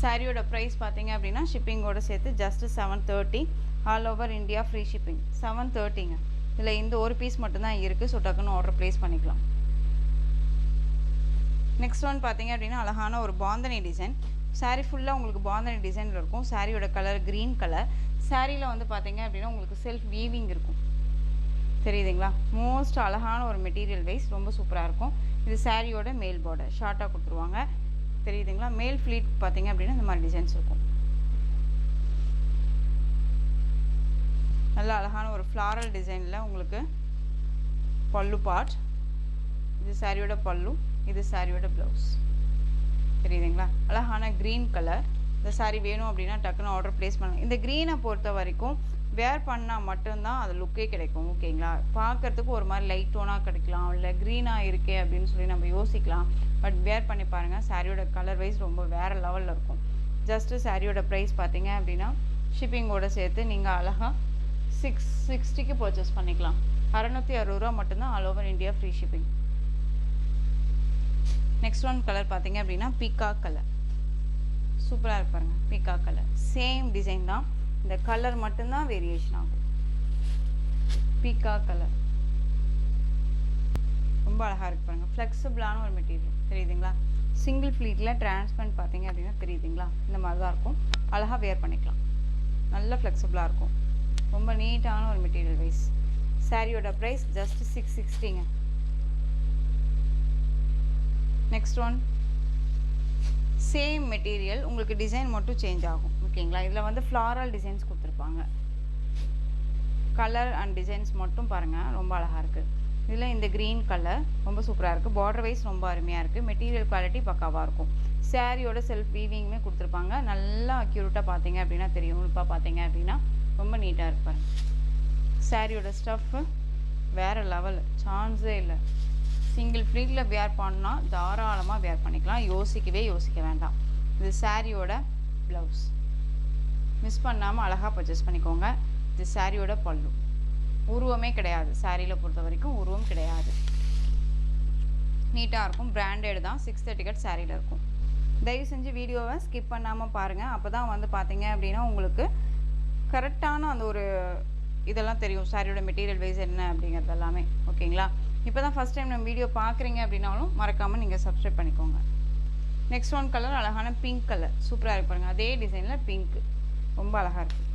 சாரியோட ப்ரைஸ் பார்த்தீங்க அப்படின்னா ஷிப்பிங்கோடு சேர்த்து just 730, all over India free shipping. 730ங்க. இதில் இந்த ஒரு பீஸ் மட்டும்தான் இருக்குது. ஸோ டக்குன்னு ஆர்டர் ப்ளேஸ் பண்ணிக்கலாம். நெக்ஸ்ட் ஒன் பார்த்தீங்க அப்படின்னா அழகான ஒரு பாந்தனி டிசைன். சாரீ ஃபுல்லாக உங்களுக்கு பாந்தனி டிசைனில் இருக்கும். சாரியோட கலர் க்ரீன் கலர். சாரியில் வந்து பார்த்தீங்க அப்படின்னா உங்களுக்கு செல்ஃப் வீவிங் இருக்கும் தெரியுதுங்களா. மோஸ்ட் அழகான ஒரு மெட்டீரியல் வைஸ் ரொம்ப சூப்பராக இருக்கும். இது சாரியோட மேல் பார்டர் ஷார்ட்டாக கொடுத்துருவாங்க தெரியுதுங்களா. மேல் ஃப்ளீட் பார்த்தீங்க அப்படின்னா இந்த மாதிரி டிசைன்ஸ் இருக்கும். நல்ல அழகான ஒரு ஃப்ளாரல் டிசைனில் உங்களுக்கு பல்லு பார்ட். இது சாரியோட பல்லு, இது சாரியோட ப்ளவுஸ் தெரியுதுங்களா. அழகான க்ரீன் கலர். இந்த சாரீ வேணும் அப்படின்னா டக்குன்னு ஆர்டர் ப்ளேஸ் பண்ணுங்கள். இந்த க்ரீனை பொறுத்த வரைக்கும் வேர் பண்ணால் மட்டும்தான் அது லுக்கே கிடைக்கும் ஓகேங்களா. பார்க்குறதுக்கு ஒரு மாதிரி லைட் டோனாக கிடைக்கலாம், இல்லை க்ரீனாக இருக்கே அப்படின்னு சொல்லி நம்ம யோசிக்கலாம். பட் வேர் பண்ணி பாருங்கள், சாரியோட கலர் வைஸ் ரொம்ப வேறு லெவலில் இருக்கும். ஜஸ்ட்டு சாரியோட ப்ரைஸ் பார்த்தீங்க அப்படின்னா ஷிப்பிங்கோடு சேர்த்து நீங்கள் அழகாக 660க்கு பர்ச்சேஸ் பண்ணிக்கலாம். 660 ரூபா மட்டும்தான், all over India free shipping. Next one colour பார்த்தீங்க அப்படின்னா பீகாக் கலர். சூப்பராக இருப்பாருங்க பீகாக் கலர். சேம் டிசைன் தான், இந்த கலர் மட்டும்தான் வேரியேஷன் ஆகும். பீகாக் கலர் ரொம்ப அழகாக இருக்கு பாருங்க. ஃப்ளெக்சிபிளான ஒரு மெட்டீரியல் தெரியுதுங்களா. சிங்கிள் ஃப்ளீட்டில் டிரான்ஸ்பரண்ட் பார்த்தீங்க அப்படின்னா தெரியுதுங்களா. இந்த மாதிரி தான் இருக்கும். அழகாக வேர் பண்ணிக்கலாம். நல்ல ஃப்ளெக்சிபிளாக இருக்கும். ரொம்ப நீட்டான ஒரு மெட்டீரியல் வைஸ். சாரியோட ப்ரைஸ் ஜஸ்ட் 660ங்க. நெக்ஸ்ட் ஒன் சேம் மெட்டீரியல், உங்களுக்கு டிசைன் மட்டும் சேஞ்ச் ஆகும் ஓகேங்களா. இதில் வந்து ஃப்ளாரல் டிசைன்ஸ் கொடுத்துருப்பாங்க. கலர் அண்ட் டிசைன்ஸ் மட்டும் பாருங்கள், ரொம்ப அழகாக இருக்குது. இதில் இந்த க்ரீன் கலர் ரொம்ப சூப்பராக இருக்குது. பார்டர் வைஸ் ரொம்ப அருமையாக இருக்குது. மெட்டீரியல் குவாலிட்டி பக்காவாக இருக்கும். சாரியோட செல்ஃப் வீவிங்குமே கொடுத்துருப்பாங்க. நல்லா அக்யூரேட்டாக பார்த்தீங்க அப்படின்னா தெரியும். உழுப்பாக பார்த்தீங்க அப்படின்னா ரொம்ப நீட்டாக இருப்பாங்க. சாரியோட ஸ்டஃப்பு வேறு லெவல், சான்ஸே இல்லை. சிங்கிள் ஃப்ளீட்டில் வேர் பண்ணால் தாராளமாக வேர் பண்ணிக்கலாம், யோசிக்க வேண்டாம். இது சாரியோட ப்ளவுஸ். மிஸ் பண்ணாமல் அழகாக பர்ச்சேஸ் பண்ணிக்கோங்க. இது சாரியோட பல்லு. உருவமே கிடையாது, சாரியில் பொறுத்த வரைக்கும் உருவம் கிடையாது. நீட்டாக இருக்கும். பிராண்டட் தான். 630 சாரியில் இருக்கும். தயவு செஞ்சு வீடியோவை ஸ்கிப் பண்ணாமல் பாருங்கள். அப்போ தான் வந்து பார்த்தீங்க அப்படின்னா உங்களுக்கு கரெக்டான அந்த ஒரு இதெல்லாம் தெரியும். சாரியோட மெட்டீரியல் வைஸ் என்ன அப்படிங்கிறது எல்லாமே ஓகேங்களா. இப்போ தான் ஃபஸ்ட் டைம் நம்ம வீடியோ பார்க்குறீங்க அப்படின்னாலும் மறக்காமல் நீங்கள் சப்ஸ்கிரைப் பண்ணிக்கோங்க. நெக்ஸ்ட் ஒன் கலர் அழகான பிங்க் கலர். சூப்பராக இருக்கு பாருங்க. அதே டிசைனில் பிங்க்கு ரொம்ப அழகாக இருக்குது.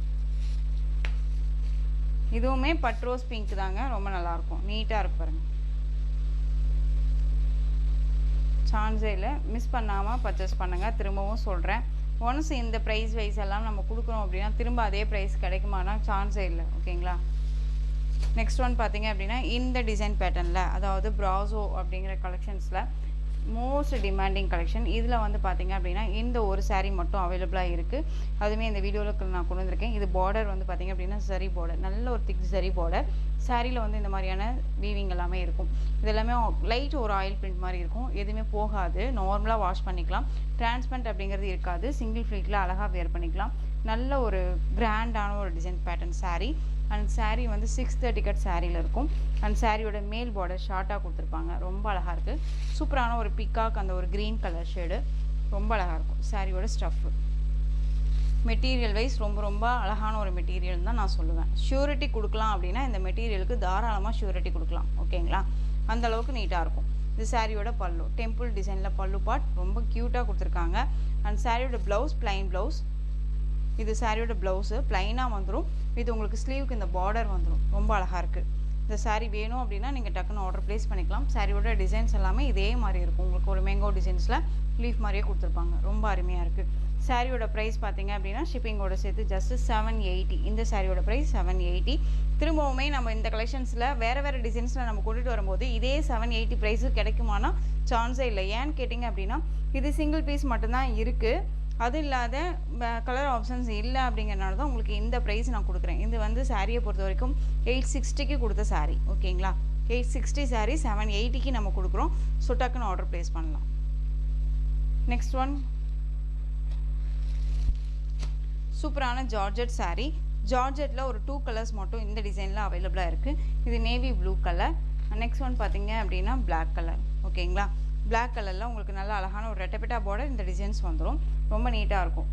இதுவுமே பட்ரோஸ் பிங்க் தாங்க, ரொம்ப நல்லாயிருக்கும். நீட்டாக இருக்கு பாருங்க. சான்ஸே இல்லை. மிஸ் பண்ணாமல் பர்ச்சேஸ் பண்ணுங்கள். திரும்பவும் சொல்கிறேன், ஒன்ஸ் இந்த ப்ரைஸ் வைஸ் எல்லாம் நம்ம கொடுக்குறோம் அப்படின்னா திரும்ப அதே ப்ரைஸ் கிடைக்குமானா சான்ஸே இல்லை ஓகேங்களா. நெக்ஸ்ட் ஒன் பார்த்தீங்க அப்படின்னா இந்த டிசைன் பேட்டர்னில், அதாவது ப்ராசோ அப்படிங்கிற கலெக்ஷன்ஸில் மோஸ்ட் டிமாண்டிங் கலெக்ஷன். இதில் வந்து பார்த்தீங்க அப்படின்னா இந்த ஒரு சாரீ மட்டும் அவைலபிளாக இருக்குது. அதுவுமே இந்த வீடியோவில் நான் கொண்டு வந்திருக்கேன். இது பார்டர் வந்து பார்த்தீங்க அப்படின்னா சரி பார்டர், நல்ல ஒரு திக் சரி பார்டர். சாரியில் வந்து இந்த மாதிரியான வீவிங் எல்லாமே இருக்கும். இது எல்லாமே லைட் ஒரு ஆயில் பிரிண்ட் மாதிரி இருக்கும். எதுவுமே போகாது, நார்மலாக வாஷ் பண்ணிக்கலாம். டிரான்ஸ்பரண்ட் அப்படிங்கிறது இருக்காது. சிங்கிள் ஃப்ளீட்டில் அழகாக வேர் பண்ணிக்கலாம். நல்ல ஒரு கிராண்டான ஒரு design pattern sari. And sari வந்து 630 சாரியில் இருக்கும். அண்ட் சாரியோட மேல் பார்டர் ஷார்ட்டாக கொடுத்துருப்பாங்க. ரொம்ப அழகாக இருக்குது. சூப்பரான ஒரு பிக்காக், அந்த ஒரு க்ரீன் கலர் ஷேடு ரொம்ப அழகாக இருக்கும். சாரியோட ஸ்டஃப்பு மெட்டீரியல் வைஸ் ரொம்ப ரொம்ப அழகான ஒரு மெட்டீரியல் தான் நான் சொல்லுவேன். ஷூரிட்டி கொடுக்கலாம் அப்படின்னா இந்த மெட்டீரியலுக்கு தாராளமாக ஷூரிட்டி கொடுக்கலாம் ஓகேங்களா. அந்தளவுக்கு நீட்டாக இருக்கும். இது சாரியோட பல்லு, டெம்பிள் டிசைனில் பல்லு பார்ட் ரொம்ப க்யூட்டாக கொடுத்துருக்காங்க. அண்ட் சாரியோட ப்ளவுஸ் பிளைன் ப்ளவுஸ். இது சாரியோட ப்ளவுஸு ப்ளைனாக வந்துடும். இது உங்களுக்கு ஸ்லீவுக்கு இந்த பார்டர் வந்துடும். ரொம்ப அழகாக இருக்குது. இந்த சாரீ வேணும் அப்படின்னா நீங்கள் டக்குன்னு ஆர்டர் ப்ளேஸ் பண்ணிக்கலாம். சாரியோட டிசைன்ஸ் எல்லாமே இதே மாதிரி இருக்கும். உங்களுக்கு ஒரு மேங்கோ டிசைன்ஸில் லீஃப் மாதிரியே கொடுத்துருப்பாங்க. ரொம்ப அருமையாக இருக்குது. சாரியோட ப்ரைஸ் பார்த்தீங்க அப்படின்னா ஷிப்பிங்கோட சேர்த்து ஜஸ்ட் 780. இந்த சாரியோட ப்ரைஸ் 780. திரும்பவுமே நம்ம இந்த கலெக்ஷன்ஸில் வேறு டிசைன்ஸில் நம்ம கொண்டுட்டு வரும்போது இதே 780 ப்ரைஸு கிடைக்குமானா சான்ஸே இல்லை. ஏன்னு கேட்டிங்க அப்படின்னா இது சிங்கிள் பீஸ் மட்டும்தான் இருக்குது. அது இல்லாத கலர் ஆப்ஷன்ஸ் இல்லை அப்படிங்கிறனால தான் உங்களுக்கு இந்த ப்ரைஸ் நான் கொடுக்குறேன். இது வந்து சாரியை பொறுத்த வரைக்கும் 860க்கு கொடுத்த சாரீ, ஓகேங்களா. 860 சாரீ 780க்கு நம்ம கொடுக்குறோம். ஸோ டக்குன்னு ஆர்டர் ப்ளேஸ் பண்ணலாம். நெக்ஸ்ட் ஒன் சூப்பரான ஜார்ஜெட் சாரீ. ஜார்ஜெட்டில் ஒரு 2 கலர்ஸ் மட்டும் இந்த டிசைனில் அவைலபிளாக இருக்குது. இது navy blue colour. Next one பார்த்தீங்க அப்படின்னா பிளாக் கலர், ஓகேங்களா. பிளாக் கலரில் உங்களுக்கு நல்ல அழகான ஒரு ரெட்டப்பெட்டா பார்டர் இந்த டிசைன்ஸ் வந்துடும். ரொம்ப நீட்டாக இருக்கும்.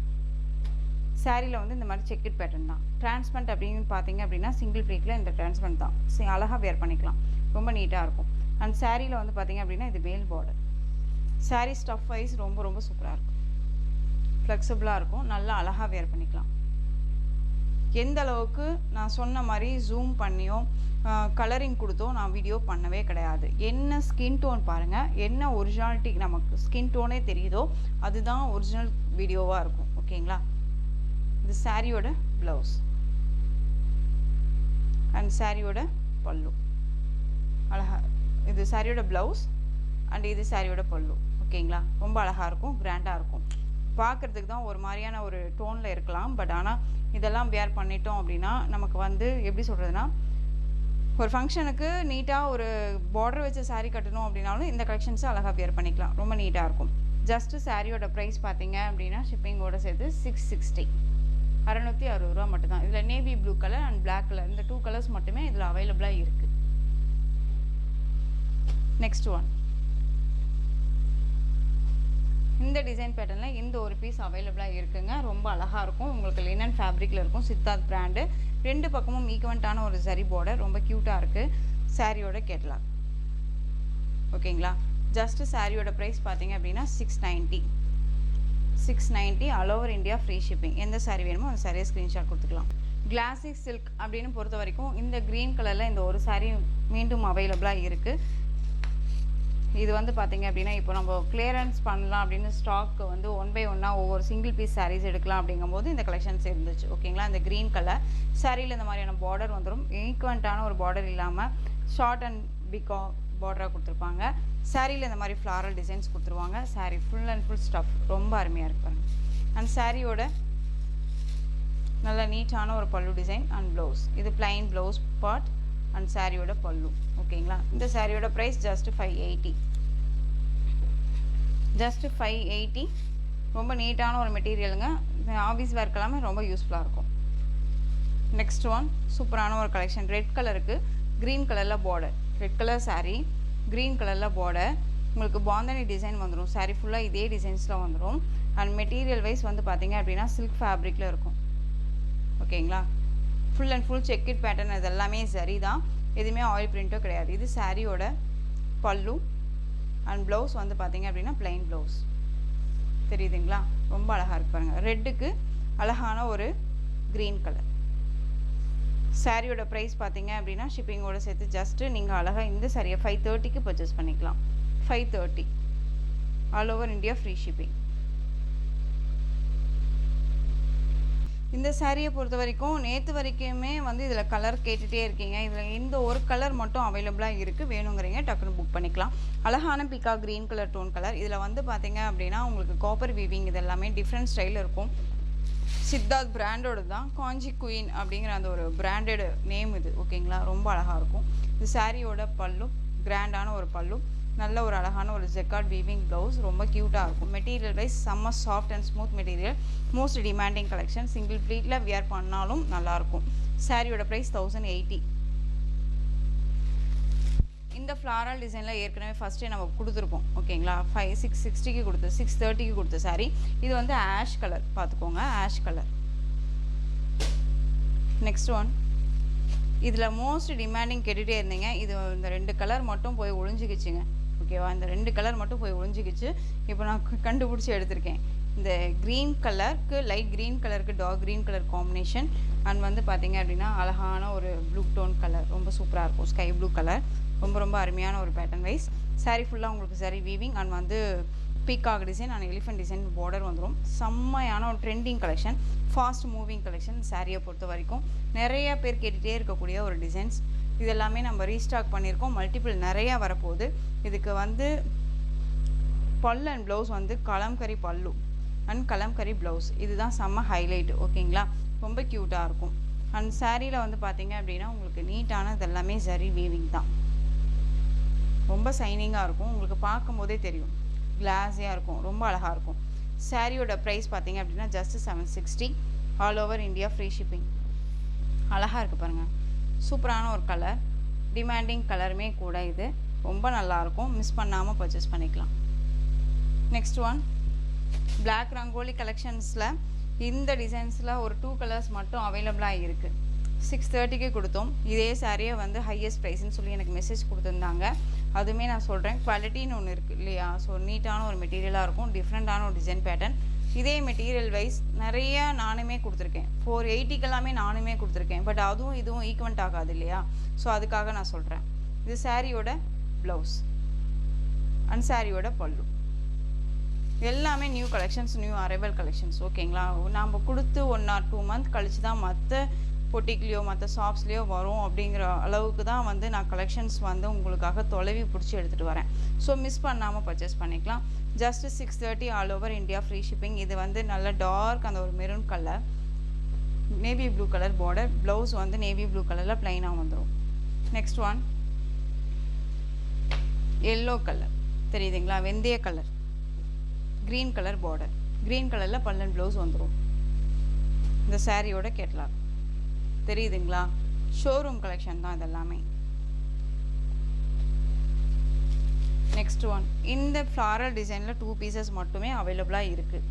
சாரியில் வந்து இந்த மாதிரி செக்கட் பேட்டர்ன் தான். டிரான்ஸ்பரண்ட் அப்படின்னு பார்த்தீங்க அப்படின்னா சிங்கிள் ப்ளீட்டில் இந்த டிரான்ஸ்பரண்ட் தான். அழகாக வேர் பண்ணிக்கலாம். ரொம்ப நீட்டாக இருக்கும். அண்ட் சாரியில் வந்து பார்த்தீங்க அப்படின்னா இது மேல் பார்டர். சாரீ ஸ்டஃப் வைஸ் ரொம்ப சூப்பராக இருக்கும். ஃப்ளெக்சிபிளாக இருக்கும். நல்லா அழகாக வேர் பண்ணிக்கலாம். எந்த அளவுக்கு நான் சொன்ன மாதிரி ஜூம் பண்ணியோ கலரிங் கொடுத்தோ நான் வீடியோ பண்ணவே கிடையாது. என்ன ஸ்கின் டோன் பாருங்கள், என்ன ஒரிஜினாலிட்டி நமக்கு ஸ்கின் டோனே தெரியுதோ அதுதான் ஒரிஜினல் வீடியோவாக இருக்கும், ஓகேங்களா. இது சாரியோட ப்ளவுஸ் அண்ட் சாரியோட பல்லு. அழகா இது சாரியோட ப்ளவுஸ் அண்ட் இது சாரியோட பல்லு, ஓகேங்களா. ரொம்ப அழகாக இருக்கும், கிராண்டாக இருக்கும். பார்க்குறதுக்கு தான் ஒரு மாதிரியான ஒரு டோனில் இருக்கலாம். பட் ஆனால் இதெல்லாம் வேர் பண்ணிட்டோம் அப்படின்னா நமக்கு வந்து எப்படி சொல்கிறதுனா ஒரு ஃபங்க்ஷனுக்கு நீட்டாக ஒரு பார்டர் வச்ச சாரீ கட்டணும் அப்படின்னாலும் இந்த கலெக்ஷன்ஸை அழகாக வேர் பண்ணிக்கலாம். ரொம்ப நீட்டாக இருக்கும். ஜஸ்ட்டு சாரியோட ப்ரைஸ் பார்த்தீங்க அப்படின்னா ஷிப்பிங்கோட சேர்த்து 660, 660 ரூபா மட்டும்தான். இதில் navy blue colour and black colour இந்த 2 கலர்ஸ் மட்டுமே இதில் அவைலபிளாக இருக்குது. நெக்ஸ்ட் ஒன் இந்த டிசைன் பேட்டர்னில் இந்த ஒரு பீஸ் அவைலபிளாக இருக்குங்க. ரொம்ப அழகாக இருக்கும். உங்களுக்கு லினன் ஃபேப்ரிக்கில் இருக்கும். சித்தார்த் பிராண்டு. 2 பக்கமும் ஈக்குவெண்ட்டான ஒரு சரி பார்டர். ரொம்ப க்யூட்டாக இருக்குது. சாரியோட கேட்லாக், ஓகேங்களா. ஜஸ்ட்டு சாரியோட ப்ரைஸ் பார்த்தீங்க அப்படின்னா 690 all over India free shipping. எந்த சாரீ வேணுமோ அந்த சாரியை ஸ்க்ரீன்ஷாட் கொடுத்துக்கலாம். கிளாசிக் சில்க் அப்படின்னு பொறுத்த வரைக்கும் இந்த க்ரீன் கலரில் இந்த ஒரு சாரீ மீண்டும் அவைலபிளாக இருக்குது. இது வந்து பார்த்தீங்க அப்படின்னா இப்போ நம்ம கிளியரன்ஸ் பண்ணலாம் அப்படின்னு ஸ்டாக்கு வந்து 1 by 1 ஒவ்வொரு சிங்கிள் பீஸ் சாரீஸ் எடுக்கலாம் அப்படிங்கும்போது இந்த கலெக்ஷன்ஸ் இருந்துச்சு, ஓகேங்களா. இந்த க்ரீன் கலர் சாரியில் இந்த மாதிரியான பார்டர் வந்துடும். ஈக்குவெண்ட்டான ஒரு பார்டர் இல்லாமல் ஷார்ட் அண்ட் பிகா பார்டராக கொடுத்துருப்பாங்க. சாரியில் இந்த மாதிரி ஃப்ளாரல் டிசைன்ஸ் கொடுத்துருவாங்க. Sari full and full stuff ரொம்ப அருமையாக இருப்பாங்க. அண்ட் சாரியோட நல்ல நீட்டான ஒரு பல்லு டிசைன் அண்ட் ப்ளவுஸ். இது பிளைன் ப்ளவுஸ் பார்ட் அண்ட் சாரியோட பல்லு, ஓகேங்களா. இந்த சாரியோட ப்ரைஸ் ஜஸ்ட் 580. ஜஸ்ட் 580. ரொம்ப நீட்டான ஒரு மெட்டீரியலுங்க. ஆஃபீஸ் வேர்க்கெல்லாமே ரொம்ப யூஸ்ஃபுல்லாக இருக்கும். நெக்ஸ்ட் ஒன் சூப்பரான ஒரு கலெக்ஷன். ரெட் கலருக்கு க்ரீன் கலரில் border. Red colour sari green கலரில் பார்டர். உங்களுக்கு பாந்தனி டிசைன் வந்துடும். சாரீ ஃபுல்லாக இதே டிசைன்ஸில் வந்துடும். அண்ட் மெட்டீரியல் வைஸ் வந்து பார்த்தீங்க அப்படின்னா சில்க் ஃபேப்ரிக்கில் இருக்கும், ஓகேங்களா. Full and full checked pattern. இது எல்லாமே சரி தான், எதுவுமே ஆயில் பிரிண்ட்டோ கிடையாது. இது சாரியோட பல்லு அண்ட் ப்ளவுஸ் வந்து பார்த்தீங்க அப்படின்னா பிளைன் ப்ளவுஸ். தெரியுதுங்களா? ரொம்ப அழகாக இருக்கு பாருங்கள். ரெட்டுக்கு அழகான ஒரு க்ரீன் கலர். சாரியோட ப்ரைஸ் பார்த்தீங்க அப்படின்னா ஷிப்பிங்கோட சேர்த்து ஜஸ்ட்டு நீங்கள் அழகாக இந்த சாரியை 530க்கு பர்ச்சேஸ் பண்ணிக்கலாம். 530 all over India free shipping. இந்த சாரியை பொறுத்த வரைக்கும் நேற்று வரைக்குமே வந்து இதில் கலர் கேட்டுகிட்டே இருக்கீங்க. இதில் இந்த ஒரு கலர் மட்டும் அவைலபிளாக இருக்குது. வேணுங்கிறீங்க டக்குன்னு புக் பண்ணிக்கலாம். அழகான பிகா க்ரீன் கலர் டோன் கலர். இதில் வந்து பார்த்தீங்க அப்படின்னா உங்களுக்கு காப்பர் வீவிங் இது எல்லாமே டிஃப்ரெண்ட் ஸ்டைலில் இருக்கும். சித்தார்த் பிராண்டோடு தான். காஞ்சி குயின் அப்படிங்கிற அந்த ஒரு பிராண்டட் நேம் இது, ஓகேங்களா. ரொம்ப அழகாக இருக்கும். இது சாரியோட பல்லு, கிராண்டான ஒரு பல்லு. நல்ல ஒரு அழகான ஒரு ஜெக்கார்ட் வீவிங் ப்ளவுஸ். ரொம்ப க்யூட்டாக இருக்கும். மெட்டீரியல் வைஸ் செம்ம soft and smooth material. Most demanding collection. Single ப்ளீட்டில் வியர் பண்ணாலும் நல்லாயிருக்கும். சாரியோட ப்ரைஸ் 1080. இந்த ஃப்ளாரல் டிசைனில் ஏற்கனவே ஃபஸ்ட்டே நம்ம கொடுத்துருப்போம், ஓகேங்களா. 660க்கு கொடுத்து 630க்கு கொடுத்த சாரீ. இது வந்து ஆஷ் கலர் பார்த்துக்கோங்க, ஆஷ் கலர். நெக்ஸ்ட் ஒன் இதில் மோஸ்ட் டிமாண்டிங் கேட்டுகிட்டே இருந்தீங்க. இது இந்த 2 கலர் மட்டும் போய் ஒழிஞ்சிக்கிச்சுங்க, ஓகேவா. இந்த 2 கலர் மட்டும் போய் ஒழிஞ்சிக்கிச்சு. இப்போ நான் கண்டுபிடிச்சி எடுத்திருக்கேன். இந்த க்ரீன் கலருக்கு லைட் க்ரீன் கலருக்கு dark green colour combination. And வந்து பார்த்தீங்க அப்படின்னா அழகான ஒரு ப்ளூ டோன் கலர். ரொம்ப சூப்பராக இருக்கும். Sky blue colour. ரொம்ப அருமையான ஒரு பேட்டர்ன் வைஸ். சாரீ ஃபுல்லாக உங்களுக்கு சாரீ வீவிங் அண்ட் வந்து peacock design and elephant design border வந்துடும். செம்மையான ஒரு trending collection, fast moving collection. சாரியை பொறுத்த வரைக்கும் நிறைய பேர் கேட்டுகிட்டே இருக்கக்கூடிய ஒரு டிசைன்ஸ். இது எல்லாமே நம்ம ரீஸ்டாக் பண்ணியிருக்கோம். மல்டிபிள் நிறையா வரப்போகுது. இதுக்கு வந்து பல்லு அண்ட் ப்ளவுஸ் வந்து கலம்கரி பல்லு அண்ட் கலம்கரி ப்ளவுஸ். இதுதான் செம்ம ஹைலைட்டு. ஓகேங்களா, ரொம்ப க்யூட்டாக இருக்கும். அண்ட் சாரியில் வந்து பார்த்தீங்க அப்படின்னா உங்களுக்கு நீட்டானது எல்லாமே ஜரி வீவிங் தான். ரொம்ப சைனிங்காக இருக்கும். உங்களுக்கு பார்க்கும் போதே தெரியும், கிளாஸியாக இருக்கும், ரொம்ப அழகாக இருக்கும். சாரியோட ப்ரைஸ் பார்த்தீங்க அப்படின்னா just 760. All over India free shipping. அழகாக இருக்குது பாருங்கள், சூப்பரான ஒரு கலர், டிமாண்டிங் கலருமே கூட. இது ரொம்ப நல்லாயிருக்கும், மிஸ் பண்ணாமல் பர்ச்சேஸ் பண்ணிக்கலாம். நெக்ஸ்ட் ஒன் பிளாக் ரங்கோலி கலெக்ஷன்ஸில் இந்த டிசைன்ஸில் ஒரு 2 கலர்ஸ் மட்டும் அவைலபிளாக இருக்குது. 630க்கு கொடுத்தோம். இதே சாரியை வந்து ஹையஸ்ட் ப்ரைஸ்ன்னு சொல்லி எனக்கு மெசேஜ் கொடுத்துருந்தாங்க. அதுவுமே நான் சொல்கிறேன், குவாலிட்டின்னு ஒன்று இருக்குது இல்லையா. ஸோ நீட்டான ஒரு மெட்டீரியலாக இருக்கும், டிஃப்ரெண்ட்டான ஒரு டிசைன் பேட்டர்ன். இதே மெட்டீரியல் வைஸ் நிறையா நானுமே கொடுத்துருக்கேன். 480க்கெல்லாமே நானுமே கொடுத்துருக்கேன். பட் அதுவும் இதுவும் ஈக்குவெண்ட் ஆகாது இல்லையா. ஸோ அதுக்காக நான் சொல்கிறேன். இது சாரியோட ப்ளவுஸ் அண்ட் சாரியோட பல்லு. எல்லாமே new collections, new arrival collections. ஓகேங்களா, நம்ம கொடுத்து 1 or 2 month கழிச்சு தான் மற்ற பொட்டிக்லேயோ மற்ற ஷாப்ஸ்லேயோ வரும் அப்படிங்கிற அளவுக்கு தான் வந்து நான் கலெக்ஷன்ஸ் வந்து உங்களுக்காக தொலைவி பிடிச்சி எடுத்துகிட்டு வரேன். ஸோ மிஸ் பண்ணாமல் பர்ச்சேஸ் பண்ணிக்கலாம். Just 630 all over India free shipping. இது வந்து நல்ல டார்க் அந்த ஒரு maroon colour, navy blue colour border. Blouse வந்து நேவி ப்ளூ கலரில் ப்ளைனாக வந்துடும். நெக்ஸ்ட் ஒன் எல்லோ கலர் தெரியுதுங்களா, வெந்தய colour, green colour border, green கலரில் பல்லன் ப்ளவுஸ் வந்துடும். இந்த சாரியோட கேட்லாக் தெரியுதுங்களா, ஷோரூம் கலெக்ஷன் தான் இதெல்லாமே. நெக்ஸ்ட் ஒன் இந்த ஃப்ளாரல் டிசைனில் 2 பீசஸ் மட்டுமே அவைலபிளாக இருக்குது.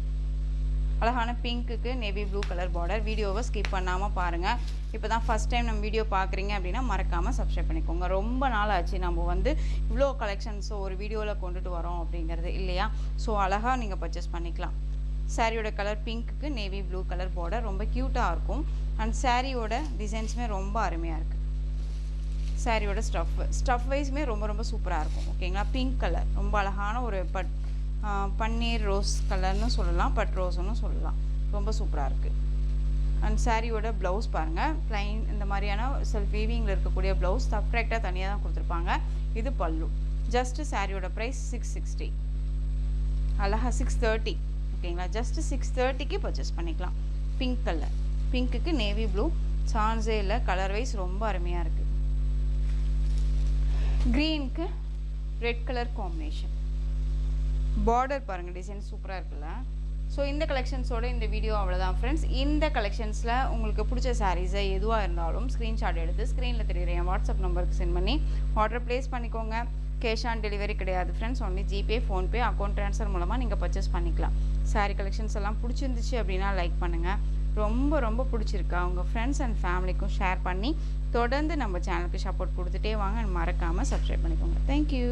அழகான பிங்க்குக்கு நேவி ப்ளூ கலர் பார்டர். வீடியோவை ஸ்கிப் பண்ணாமல் பாருங்கள். இப்போ தான் ஃபஸ்ட் டைம் நம்ம வீடியோ பார்க்குறீங்க அப்படின்னா மறக்காமல் சப்ஸ்கிரைப் பண்ணிக்கோங்க. ரொம்ப நாள் ஆச்சு நம்ம வந்து இவ்வளோ கலெக்ஷன்ஸோ ஒரு வீடியோவில் கொண்டுட்டு வரோம் அப்படிங்கிறது இல்லையா. ஸோ அழகாக நீங்கள் பர்ச்சேஸ் பண்ணிக்கலாம். சாரியோட கலர் பிங்க்குக்கு நேவி ப்ளூ கலர் பார்டர், ரொம்ப க்யூட்டாக இருக்கும். அண்ட் சாரியோட டிசைன்ஸுமே ரொம்ப அருமையாக இருக்குது. சாரியோட ஸ்டஃப் வைஸுமே ரொம்ப ரொம்ப சூப்பராக இருக்கும். ஓகேங்களா, பிங்க் கலர் ரொம்ப அழகான ஒரு பன்னீர் ரோஸ் கலர்னு சொல்லலாம், பட் ரோஸ்ன்னு சொல்லலாம். ரொம்ப சூப்பராக இருக்குது. அண்ட் சாரியோட ப்ளவுஸ் பாருங்கள், ப்ளைன் இந்த மாதிரியான செல்ஃப் வீவிங்கில் இருக்கக்கூடிய ப்ளவுஸ் செப்ரேட்டாக தனியாக தான் கொடுத்துருப்பாங்க. இது பல்லு. ஜஸ்ட்டு சாரியோட ப்ரைஸ் 660. அழகாக 630. ஓகேங்களா, ஜஸ்ட்டு 630க்கு பர்ச்சேஸ் பண்ணிக்கலாம். பிங்க் கலர், பிங்க்குக்கு நேவி ப்ளூ, சான்ஸே இல்லை, கலர் வைஸ் ரொம்ப அருமையாக இருக்குது. க்ரீனுக்கு ரெட் கலர் காம்பினேஷன். பார்டர் பாருங்கள், டிசைன் சூப்பராக இருக்குல்ல. ஸோ இந்த கலெக்ஷன்ஸோட இந்த வீடியோ அவ்வளோதான் ஃப்ரெண்ட்ஸ். இந்த கலெக்ஷன்ஸில் உங்களுக்கு பிடிச்ச சாரீஸை எதுவாக இருந்தாலும் ஸ்க்ரீன்ஷாட் எடுத்து ஸ்க்ரீனில் தெரியுற என் வாட்ஸ்அப் நம்பருக்கு சென்ட் பண்ணி ஆர்டர் ப்ளேஸ் பண்ணிக்கோங்க. கேஷ் ஆன் டெலிவரி கிடையாது friends, only GPay, PhonePe, account transfer மூலமாக நீங்கள் பர்ச்சேஸ் பண்ணிக்கலாம். சாரீ கலெக்ஷன்ஸ் எல்லாம் பிடிச்சிருந்துச்சு அப்படின்னா லைக் பண்ணுங்கள். ரொம்ப ரொம்ப பிடிச்சிருக்கா உங்கள் ஃப்ரெண்ட்ஸ் அண்ட் ஃபேமிலிக்கும் ஷேர் பண்ணி தொடர்ந்து நம்ம சேனலுக்கு சப்போர்ட் கொடுத்துட்டே வாங்க. மறக்காமல் சப்ஸ்கிரைப் பண்ணிக்கோங்க. தேங்க்யூ.